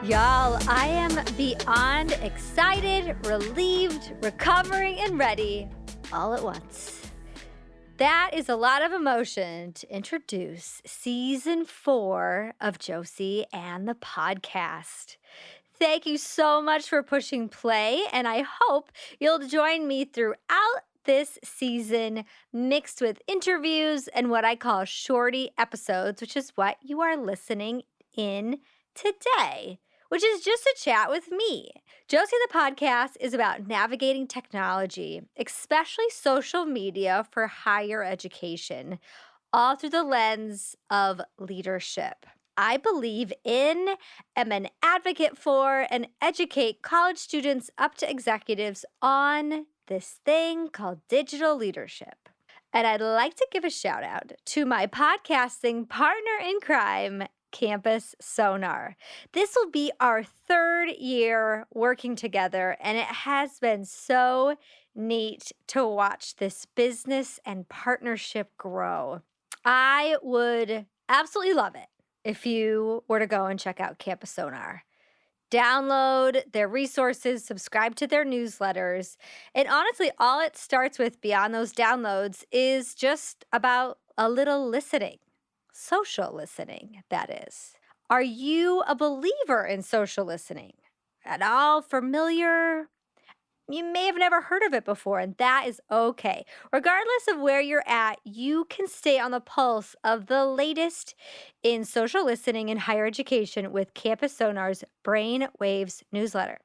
Y'all, I am beyond excited, relieved, recovering, and ready all at once. That is a lot of emotion to introduce season 4 of Josie and the podcast. Thank you so much for pushing play, and I hope you'll join me throughout this season, mixed with interviews and what I call shorty episodes, which is what you are listening in today, which is just a chat with me. Josie the podcast is about navigating technology, especially social media for higher education, all through the lens of leadership. I believe in, am an advocate for, and educate college students up to executives on this thing called digital leadership. And I'd like to give a shout out to my podcasting partner in crime, Campus Sonar. This will be our 3rd year working together, and it has been so neat to watch this business and partnership grow. I would absolutely love it if you were to go and check out Campus Sonar. Download their resources, subscribe to their newsletters, and honestly, all it starts with beyond those downloads is just about a little listening. Social listening, that is. Are you a believer in social listening? At all familiar? You may have never heard of it before, and that is okay. Regardless of where you're at, you can stay on the pulse of the latest in social listening in higher education with Campus Sonar's Brain Waves newsletter.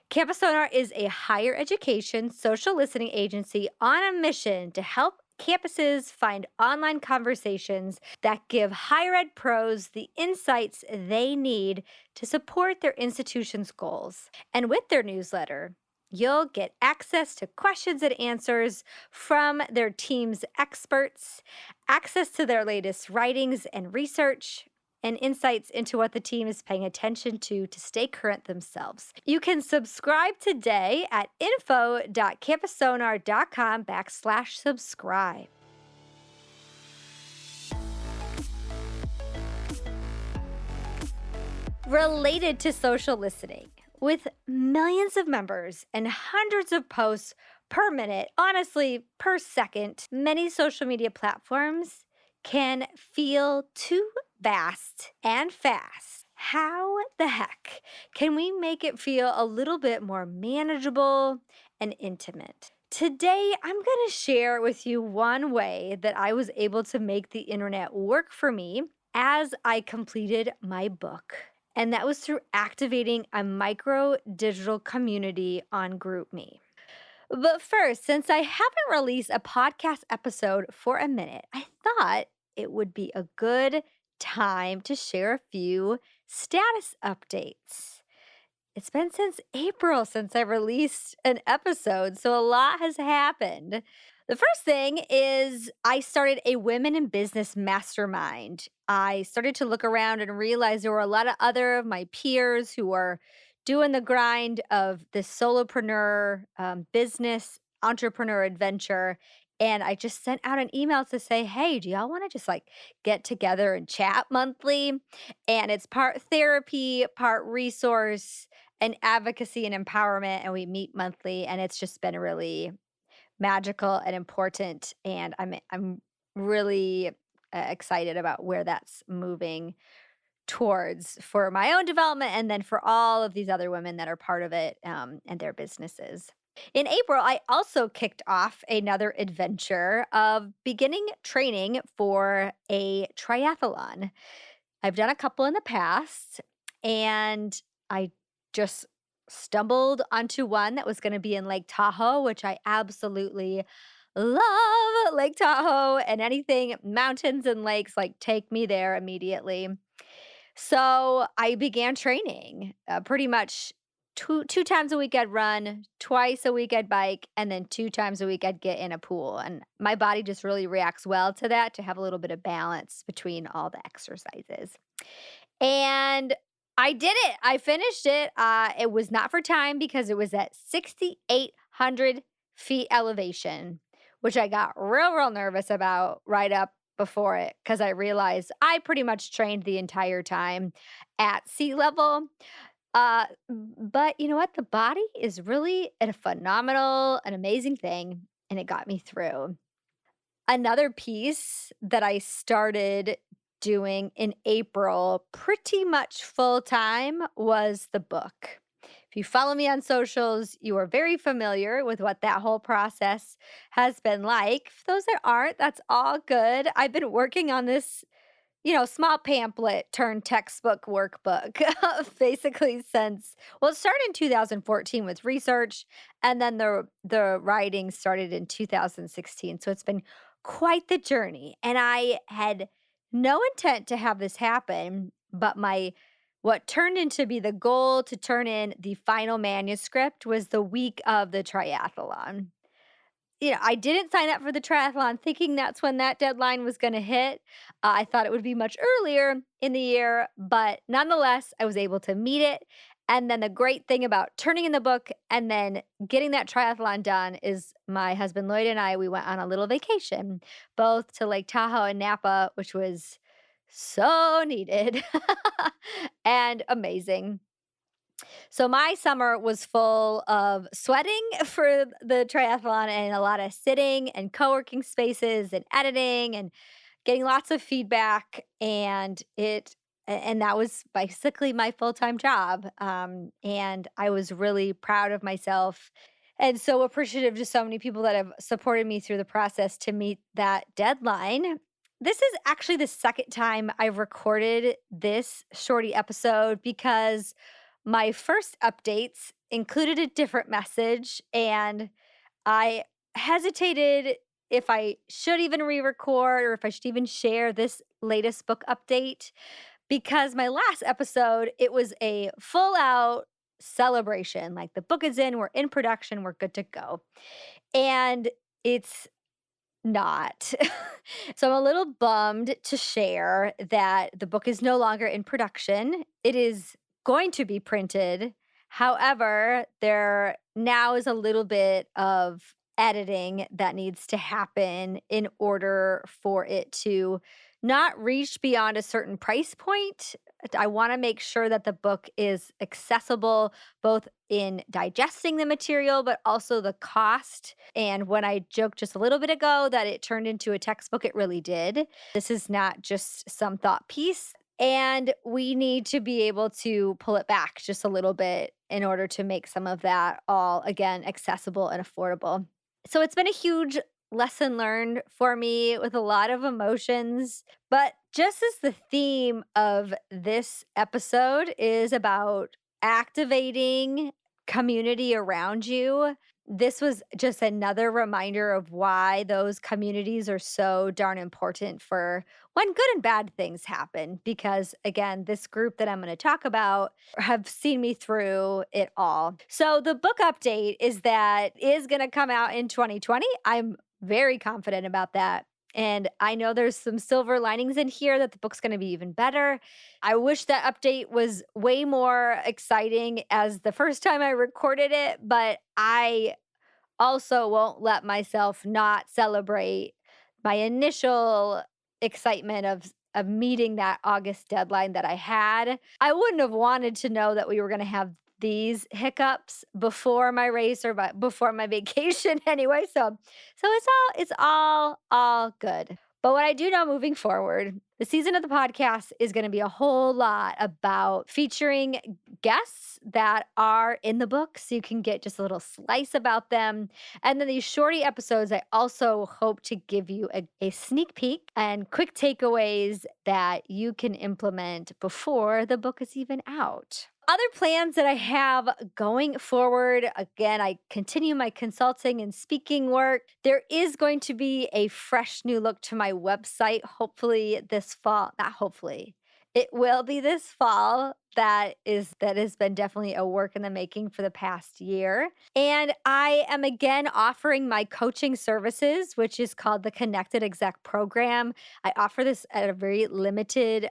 Campus Sonar is a higher education social listening agency on a mission to help campuses find online conversations that give higher ed pros the insights they need to support their institution's goals. And with their newsletter, you'll get access to questions and answers from their team's experts, access to their latest writings and research, and insights into what the team is paying attention to stay current themselves. You can subscribe today at info.campussonar.com/subscribe. Related to social listening, with millions of members and hundreds of posts per minute, honestly, per second, many social media platforms can feel too vast and fast. How the heck can we make it feel a little bit more manageable and intimate? Today, I'm going to share with you one way that I was able to make the internet work for me as I completed my book. And that was through activating a micro-digital community on GroupMe. But first, since I haven't released a podcast episode for a minute, I thought it would be a good time to share a few status updates. It's been since April since I released an episode, so a lot has happened. The first thing is I started a women in business mastermind. I started to look around and realize there were a lot of other of my peers who are doing the grind of this solopreneur business, entrepreneur adventure. And I just sent out an email to say, hey, do y'all want to just get together and chat monthly? And it's part therapy, part resource and advocacy and empowerment. And we meet monthly. And it's just been really magical and important. And I'm really excited about where that's moving towards for my own development and then for all of these other women that are part of it and their businesses. In April, I also kicked off another adventure of beginning training for a triathlon. I've done a couple in the past, and I just stumbled onto one that was going to be in Lake Tahoe, which I absolutely love Lake Tahoe, and anything mountains and lakes, take me there immediately. So I began training pretty much two times a week I'd run, twice a week I'd bike, and then 2 times a week I'd get in a pool. And my body just really reacts well to that, to have a little bit of balance between all the exercises. And I did it. I finished it. It was not for time because it was at 6,800 feet elevation, which I got real nervous about right up before it because I realized I pretty much trained the entire time at sea level. But you know what? The body is really a phenomenal, an amazing thing, and it got me through. Another piece that I started doing in April pretty much full time was the book. If you follow me on socials, you are very familiar with what that whole process has been like. For those that aren't, that's all good. I've been working on this, small pamphlet turned textbook workbook basically since, well, it started in 2014 with research, and then the writing started in 2016. So it's been quite the journey. And I had no intent to have this happen, but my what turned into be the goal to turn in the final manuscript was the week of the triathlon. I didn't sign up for the triathlon thinking that's when that deadline was going to hit. I thought it would be much earlier in the year, but nonetheless, I was able to meet it. And then the great thing about turning in the book and then getting that triathlon done is my husband Lloyd and I, we went on a little vacation, both to Lake Tahoe and Napa, which was so needed and amazing. So my summer was full of sweating for the triathlon and a lot of sitting and co-working spaces and editing and getting lots of feedback, and that was basically my full-time job. And I was really proud of myself and so appreciative to so many people that have supported me through the process to meet that deadline. This is actually the second time I've recorded this shorty episode because my first updates included a different message, and I hesitated if I should even re record or if I should even share this latest book update because my last episode, it was a full out celebration. Like the book is in, we're in production, we're good to go. And it's not. So I'm a little bummed to share that the book is no longer in production. It is going to be printed. However, there now is a little bit of editing that needs to happen in order for it to not reach beyond a certain price point. I want to make sure that the book is accessible both in digesting the material, but also the cost. And when I joked just a little bit ago that it turned into a textbook, it really did. This is not just some thought piece. And we need to be able to pull it back just a little bit in order to make some of that all, again, accessible and affordable. So it's been a huge lesson learned for me with a lot of emotions. But just as the theme of this episode is about activating community around you, this was just another reminder of why those communities are so darn important for when good and bad things happen. Because again, this group that I'm going to talk about have seen me through it all. So the book update is going to come out in 2020. I'm very confident about that. And I know there's some silver linings in here that the book's going to be even better. I wish that update was way more exciting as the first time I recorded it, but I also won't let myself not celebrate my initial excitement of meeting that August deadline that I had. I wouldn't have wanted to know that we were going to have these hiccups before my race or before my vacation anyway. So it's all good. But what I do know moving forward, the season of the podcast is going to be a whole lot about featuring guests that are in the book so you can get just a little slice about them. And then these shorty episodes, I also hope to give you a sneak peek and quick takeaways that you can implement before the book is even out. Other plans that I have going forward, again, I continue my consulting and speaking work. There is going to be a fresh new look to my website, hopefully this fall. Not hopefully. It will be this fall. That has been definitely a work in the making for the past year. And I am again offering my coaching services, which is called the Connected Exec Program. I offer this at a very limited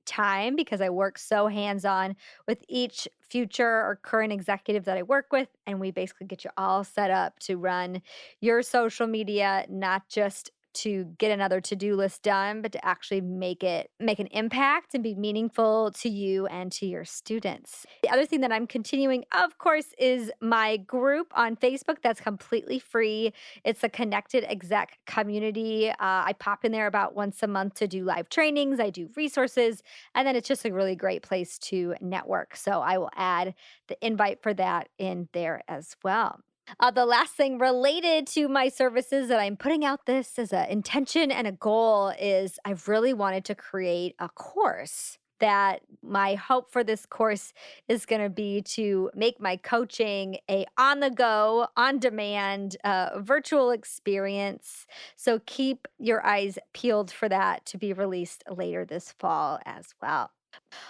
time because I work so hands-on with each future or current executive that I work with. And we basically get you all set up to run your social media, not just to get another to-do list done, but to actually make an impact and be meaningful to you and to your students. The other thing that I'm continuing, of course, is my group on Facebook that's completely free. It's a connected exec community. I pop in there about once a month to do live trainings. I do resources, and then it's just a really great place to network. So I will add the invite for that in there as well. The last thing related to my services that I'm putting out this as an intention and a goal is I've really wanted to create a course that my hope for this course is going to be to make my coaching a on the go, on demand, virtual experience. So keep your eyes peeled for that to be released later this fall as well.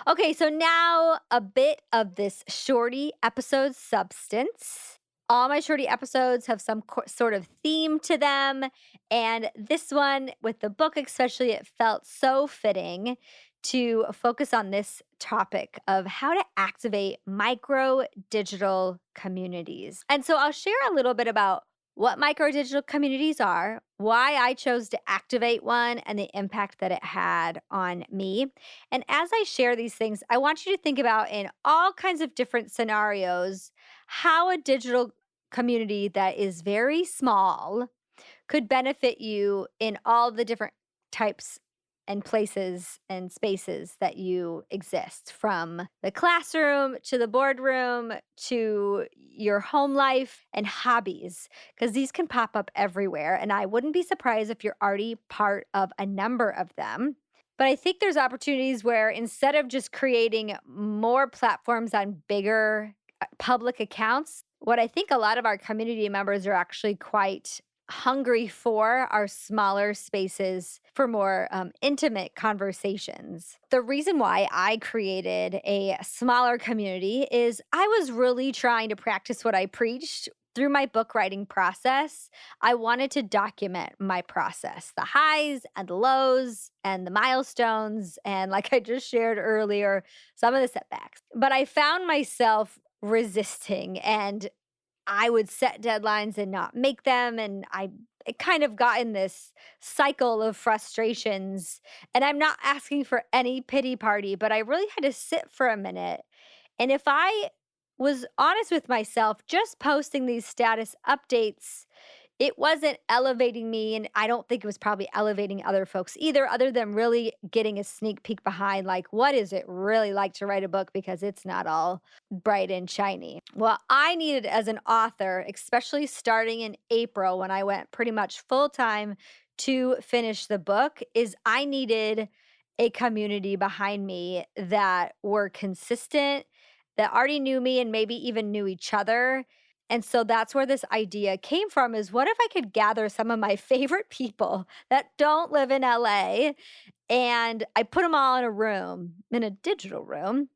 Okay, so now a bit of this shorty episode substance. All my shorty episodes have some sort of theme to them. And this one, with the book especially, it felt so fitting to focus on this topic of how to activate micro digital communities. And so I'll share a little bit about what micro digital communities are, why I chose to activate one, and the impact that it had on me. And as I share these things, I want you to think about in all kinds of different scenarios how a digital community that is very small could benefit you in all the different types and places and spaces that you exist, from the classroom to the boardroom to your home life and hobbies, because these can pop up everywhere. And I wouldn't be surprised if you're already part of a number of them. But I think there's opportunities where instead of just creating more platforms on bigger public accounts, what I think a lot of our community members are actually quite hungry for are smaller spaces for more intimate conversations. The reason why I created a smaller community is I was really trying to practice what I preached through my book writing process. I wanted to document my process, the highs and the lows and the milestones, and like I just shared earlier, some of the setbacks. But I found myself resisting, and I would set deadlines and not make them. And it kind of got in this cycle of frustrations. And I'm not asking for any pity party, but I really had to sit for a minute. And if I was honest with myself, just posting these status updates, it wasn't elevating me. And I don't think it was probably elevating other folks either, other than really getting a sneak peek behind, like, what is it really like to write a book? Because it's not all bright and shiny. Well, I needed, as an author, especially starting in April when I went pretty much full time to finish the book, is I needed a community behind me that were consistent, that already knew me and maybe even knew each other. And so that's where this idea came from, is what if I could gather some of my favorite people that don't live in LA, and I put them all in a room, in a digital room.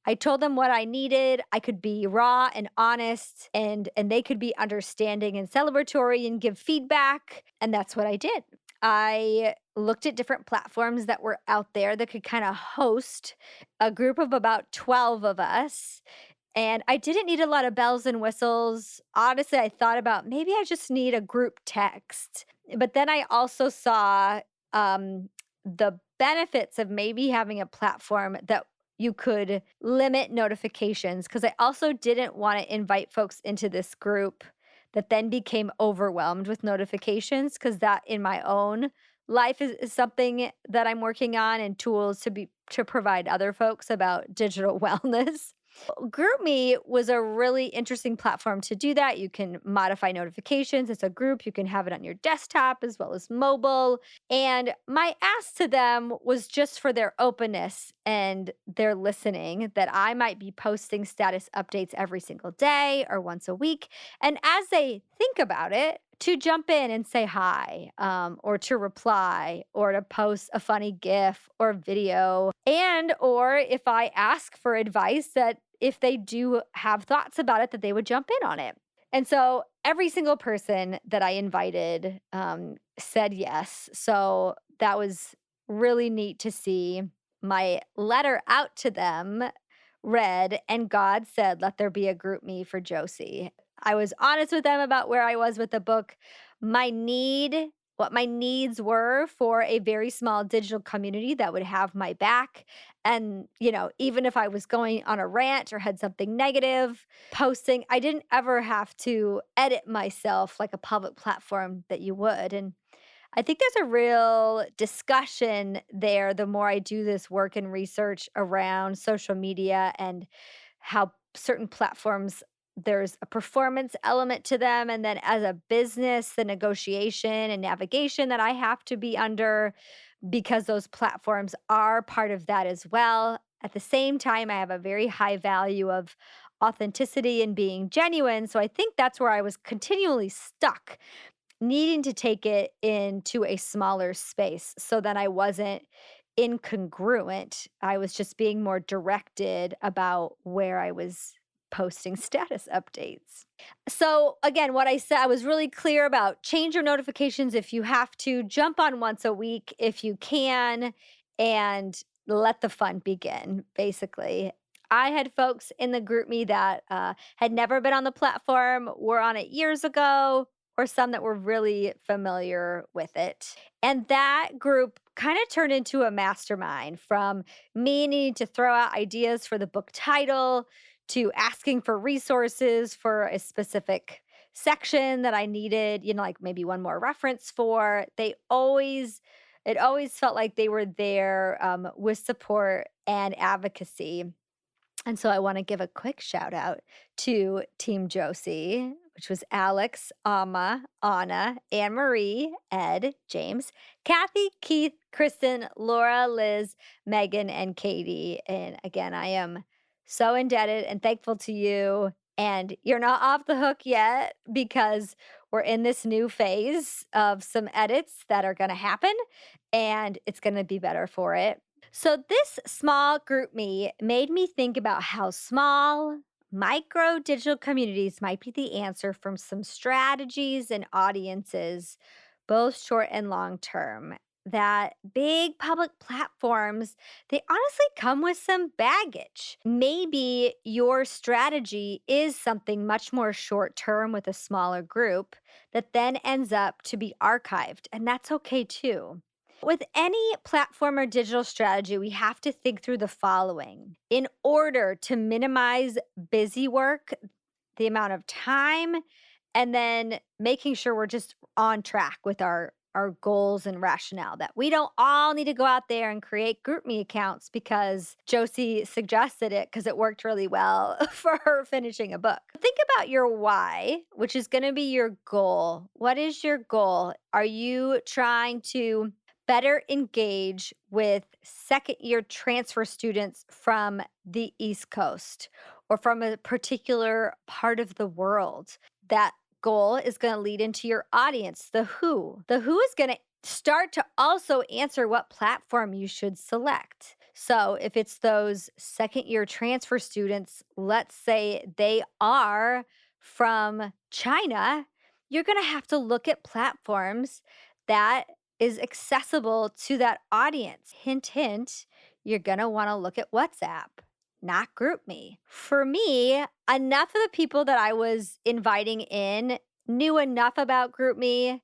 I told them what I needed. I could be raw and honest, and they could be understanding and celebratory and give feedback. And that's what I did. I looked at different platforms that were out there that could kind of host a group of about 12 of us. And I didn't need a lot of bells and whistles. Honestly, I thought about maybe I just need a group text. But then I also saw the benefits of maybe having a platform that you could limit notifications, because I also didn't want to invite folks into this group that then became overwhelmed with notifications, because that in my own life is something that I'm working on, and tools to provide other folks about digital wellness. GroupMe was a really interesting platform to do that. You can modify notifications. It's a group. You can have it on your desktop as well as mobile. And my ask to them was just for their openness and their listening, that I might be posting status updates every single day or once a week. And as they think about it, to jump in and say hi, or to reply, or to post a funny GIF or video, and or if I ask for advice, that if they do have thoughts about it, that they would jump in on it. And so every single person that I invited said yes. So that was really neat to see. My letter out to them read, "And God said, let there be a GroupMe for Josie." I was honest with them about where I was with the book, my need what my needs were for a very small digital community that would have my back. And, even if I was going on a rant or had something negative posting, I didn't ever have to edit myself like a public platform that you would. And I think there's a real discussion there the more I do this work and research around social media and how certain platforms, there's a performance element to them. And then as a business, the negotiation and navigation that I have to be under because those platforms are part of that as well. At the same time, I have a very high value of authenticity and being genuine. So I think that's where I was continually stuck needing to take it into a smaller space so that I wasn't incongruent. I was just being more directed about where I was posting status updates. So, again, what I said, I was really clear about change your notifications if you have to, jump on once a week if you can, and let the fun begin, basically. I had folks in the GroupMe that had never been on the platform, were on it years ago, or some that were really familiar with it. And that group kind of turned into a mastermind from me needing to throw out ideas for the book title to asking for resources for a specific section that I needed, like maybe one more reference for. It always felt like they were there with support and advocacy. And so I want to give a quick shout out to Team Josie, which was Alex, Amma, Anna, Anne Marie, Ed, James, Kathy, Keith, Kristen, Laura, Liz, Megan, and Katie. And again, I am so indebted and thankful to you. And you're not off the hook yet because we're in this new phase of some edits that are going to happen, and it's going to be better for it. So, this small group me made me think about how small micro digital communities might be the answer from some strategies and audiences, both short and long term. That big public platforms, they honestly come with some baggage. Maybe your strategy is something much more short term with a smaller group that then ends up to be archived, and that's okay too. With any platform or digital strategy, we have to think through the following. In order to minimize busy work, the amount of time, and then making sure we're just on track with our goals and rationale, that we don't all need to go out there and create GroupMe accounts because Josie suggested it because it worked really well for her finishing a book. Think about your why, which is going to be your goal. What is your goal? Are you trying to better engage with second year transfer students from the East Coast or from a particular part of the world? That goal is going to lead into your audience, the who. The who is going to start to also answer what platform you should select. So if it's those second year transfer students, let's say they are from China, you're going to have to look at platforms that is accessible to that audience. Hint, hint, you're going to want to look at WhatsApp, not GroupMe. For me, enough of the people that I was inviting in knew enough about GroupMe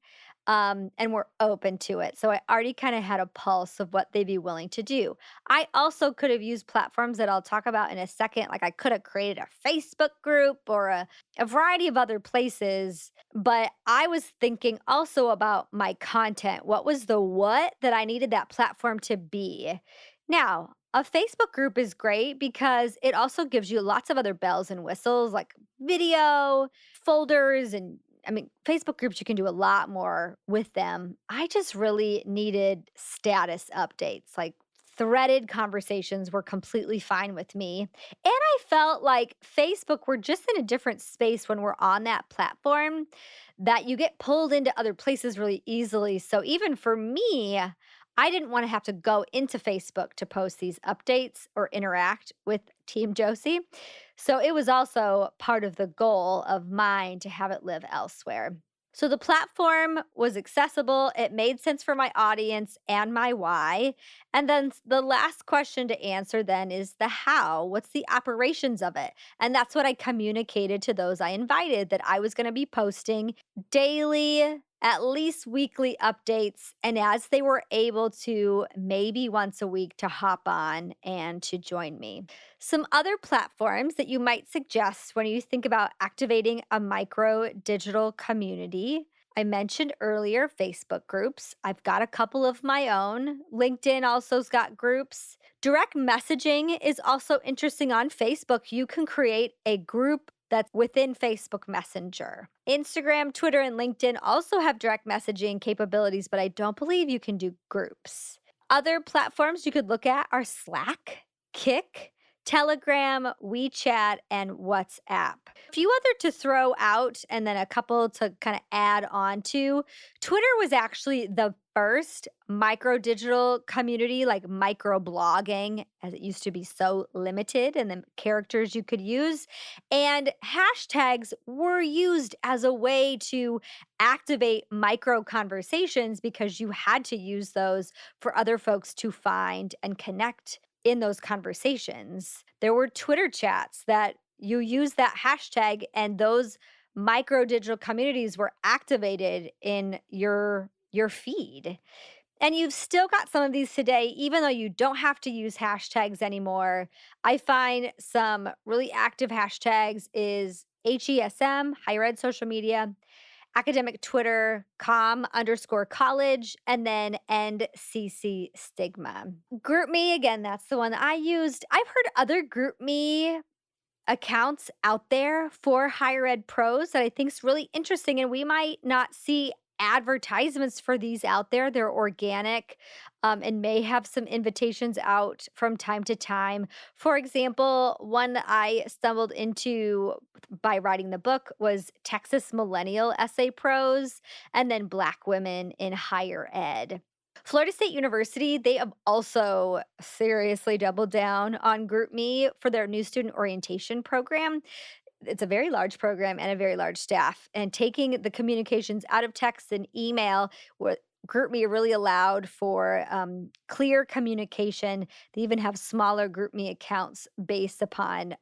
and were open to it. So I already kind of had a pulse of what they'd be willing to do. I also could have used platforms that I'll talk about in a second. Like I could have created a Facebook group or a variety of other places. But I was thinking also about my content. What was the what that I needed that platform to be? Now, a Facebook group is great because it also gives you lots of other bells and whistles like video, folders, and Facebook groups, you can do a lot more with them. I just really needed status updates. Like threaded conversations were completely fine with me. And I felt like Facebook, we're just in a different space when we're on that platform, that you get pulled into other places really easily. So even for me, I didn't want to have to go into Facebook to post these updates or interact with Team Josie. So it was also part of the goal of mine to have it live elsewhere. So the platform was accessible. It made sense for my audience and my why. And then the last question to answer then is the how. What's the operations of it? And that's what I communicated to those I invited, that I was going to be posting daily at least weekly updates, and as they were able to, maybe once a week to hop on and to join me. Some other platforms that you might suggest when you think about activating a micro digital community. I mentioned earlier Facebook groups. I've got a couple of my own. LinkedIn also's got groups. Direct messaging is also interesting on Facebook. You can create a group that's within Facebook Messenger. Instagram, Twitter, and LinkedIn also have direct messaging capabilities, but I don't believe you can do groups. Other platforms you could look at are Slack, Kick, Telegram, WeChat, and WhatsApp. A few other to throw out and then a couple to kind of add on to. Twitter was actually the first micro digital community, like microblogging, as it used to be so limited and the characters you could use. And hashtags were used as a way to activate micro conversations because you had to use those for other folks to find and connect in those conversations. There were Twitter chats that you use that hashtag, and those micro digital communities were activated in your feed. And you've still got some of these today, even though you don't have to use hashtags anymore. I find some really active hashtags is HESM, higher ed social media, academic Twitter, com_college, and then end CC stigma. GroupMe, again, that's the one that I used. I've heard other GroupMe accounts out there for higher ed pros that I think is really interesting, and we might not see advertisements for these out there. They're organic, and may have some invitations out from time to time. For example, one that I stumbled into by writing the book was Texas Millennial Essay Pros, and then Black Women in Higher Ed. Florida State University, they have also seriously doubled down on GroupMe for their new student orientation program. It's a very large program and a very large staff. And taking the communications out of text and email, what GroupMe really allowed for clear communication. They even have smaller GroupMe accounts based upon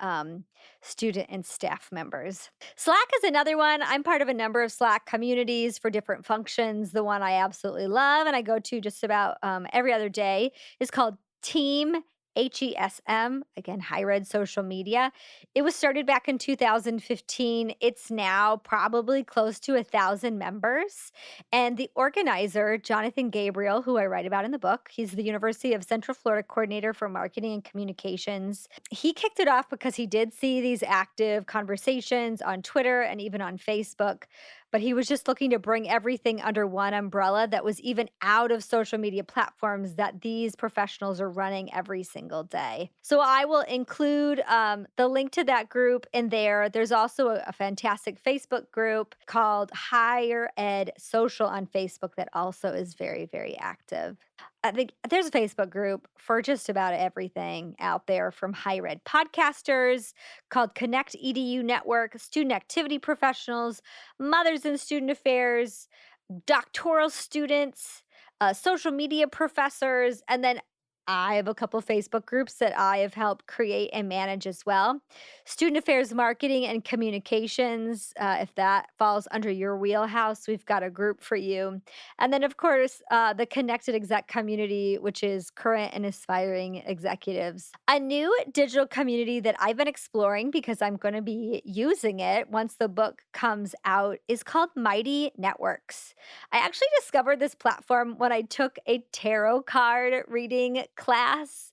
student and staff members. Slack is another one. I'm part of a number of Slack communities for different functions. The one I absolutely love and I go to just about every other day is called Team HESM, again, higher ed social media. It was started back in 2015. It's now probably close to 1,000 members. And the organizer, Jonathan Gabriel, who I write about in the book, he's the University of Central Florida coordinator for marketing and communications. He kicked it off because he did see these active conversations on Twitter and even on Facebook. But he was just looking to bring everything under one umbrella that was even out of social media platforms that these professionals are running every single day. So I will include the link to that group in there. There's also a fantastic Facebook group called Higher Ed Social on Facebook that also is very, very active. I think there's a Facebook group for just about everything out there, from higher ed podcasters called Connect EDU Network, student activity professionals, mothers in student affairs, doctoral students, social media professors, and then I have a couple Facebook groups that I have helped create and manage as well. Student affairs, marketing, and communications. If that falls under your wheelhouse, we've got a group for you. And then, of course, the Connected Exec community, which is current and aspiring executives. A new digital community that I've been exploring because I'm going to be using it once the book comes out is called Mighty Networks. I actually discovered this platform when I took a tarot card reading class.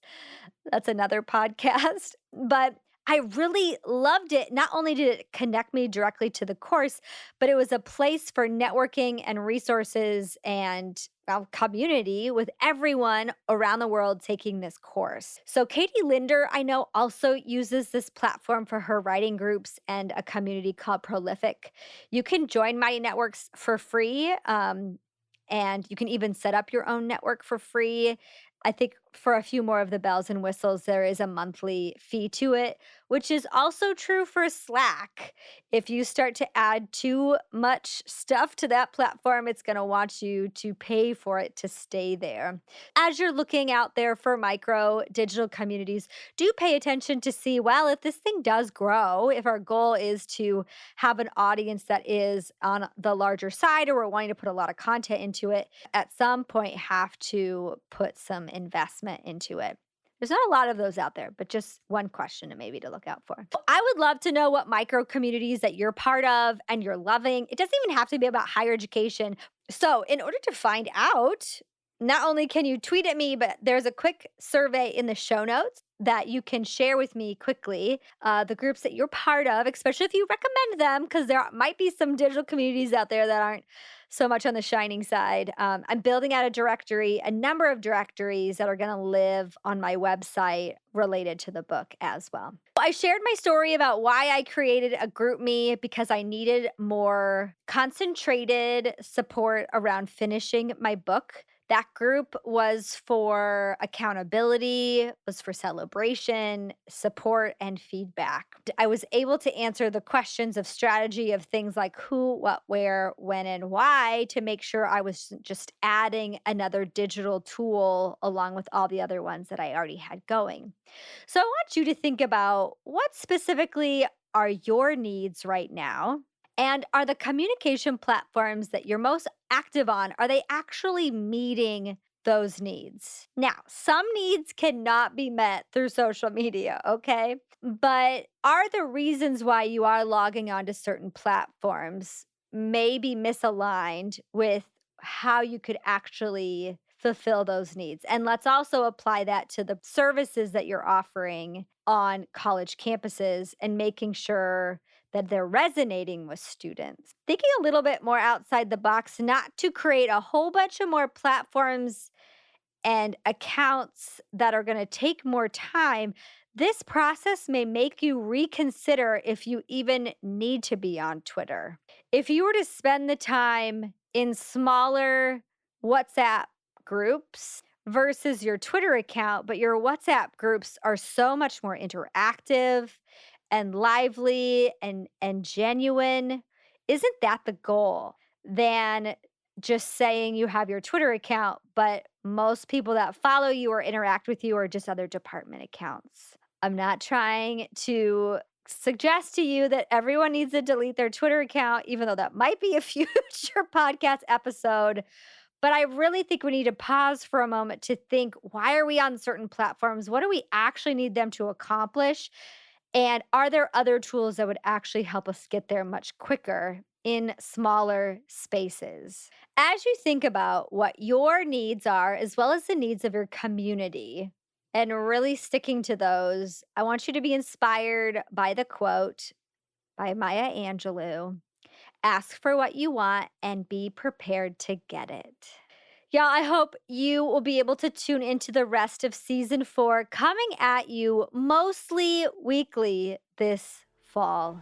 That's another podcast. But I really loved it. Not only did it connect me directly to the course, but it was a place for networking and resources and community with everyone around the world taking this course. So Katie Linder, I know, also uses this platform for her writing groups and a community called Prolific. You can join Mighty Networks for free, and you can even set up your own network for free. I think for a few more of the bells and whistles, there is a monthly fee to it, which is also true for Slack. If you start to add too much stuff to that platform, it's going to want you to pay for it to stay there. As you're looking out there for micro digital communities, do pay attention to see, well, if this thing does grow, if our goal is to have an audience that is on the larger side, or we're wanting to put a lot of content into it, at some point have to put some investment into it. There's not a lot of those out there, but just one question and maybe to look out for. I would love to know what micro communities that you're part of and you're loving. It doesn't even have to be about higher education. So in order to find out, not only can you tweet at me, but there's a quick survey in the show notes that you can share with me quickly, the groups that you're part of, especially if you recommend them, because there might be some digital communities out there that aren't so much on the shining side. I'm building out a number of directories that are going to live on my website related to the book as well. I shared my story about why I created a GroupMe because I needed more concentrated support around finishing my book. That group was for accountability, was for celebration, support, and feedback. I was able to answer the questions of strategy of things like who, what, where, when, and why to make sure I was just adding another digital tool along with all the other ones that I already had going. So I want you to think about what specifically are your needs right now? And are the communication platforms that you're most active on, are they actually meeting those needs? Now, some needs cannot be met through social media, okay? But are the reasons why you are logging onto certain platforms maybe misaligned with how you could actually fulfill those needs? And let's also apply that to the services that you're offering on college campuses and making sure that they're resonating with students. Thinking a little bit more outside the box, not to create a whole bunch of more platforms and accounts that are going to take more time. This process may make you reconsider if you even need to be on Twitter. If you were to spend the time in smaller WhatsApp groups versus your Twitter account, but your WhatsApp groups are so much more interactive and lively and genuine, isn't that the goal? Than just saying you have your Twitter account, but most people that follow you or interact with you are just other department accounts. I'm not trying to suggest to you that everyone needs to delete their Twitter account, even though that might be a future podcast episode. But I really think we need to pause for a moment to think, why are we on certain platforms? What do we actually need them to accomplish? And are there other tools that would actually help us get there much quicker in smaller spaces? As you think about what your needs are, as well as the needs of your community, and really sticking to those, I want you to be inspired by the quote by Maya Angelou: ask for what you want and be prepared to get it. Y'all, I hope you will be able to tune into the rest of season 4 coming at you mostly weekly this fall.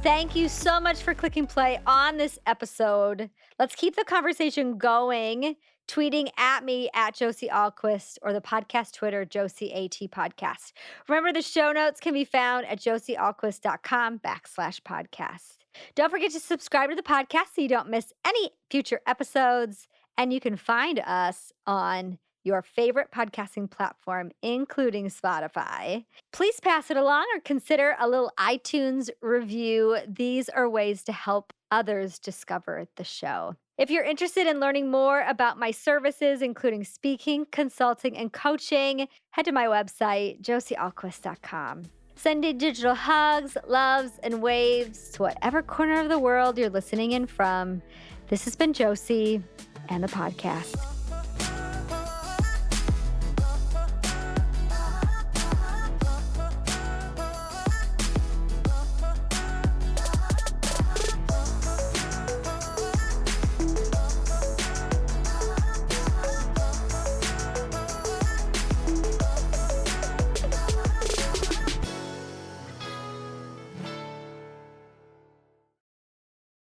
Thank you so much for clicking play on this episode. Let's keep the conversation going. Tweeting at me at Josie Ahlquist or the podcast Twitter, Josie AT Podcast. Remember, the show notes can be found at josieahlquist.com/podcast. Don't forget to subscribe to the podcast so you don't miss any future episodes. And you can find us on your favorite podcasting platform, including Spotify. Please pass it along or consider a little iTunes review. These are ways to help others discover the show. If you're interested in learning more about my services, including speaking, consulting, and coaching, head to my website, josieahlquist.com. Sending digital hugs, loves, and waves to whatever corner of the world you're listening in from. This has been Josie and the podcast.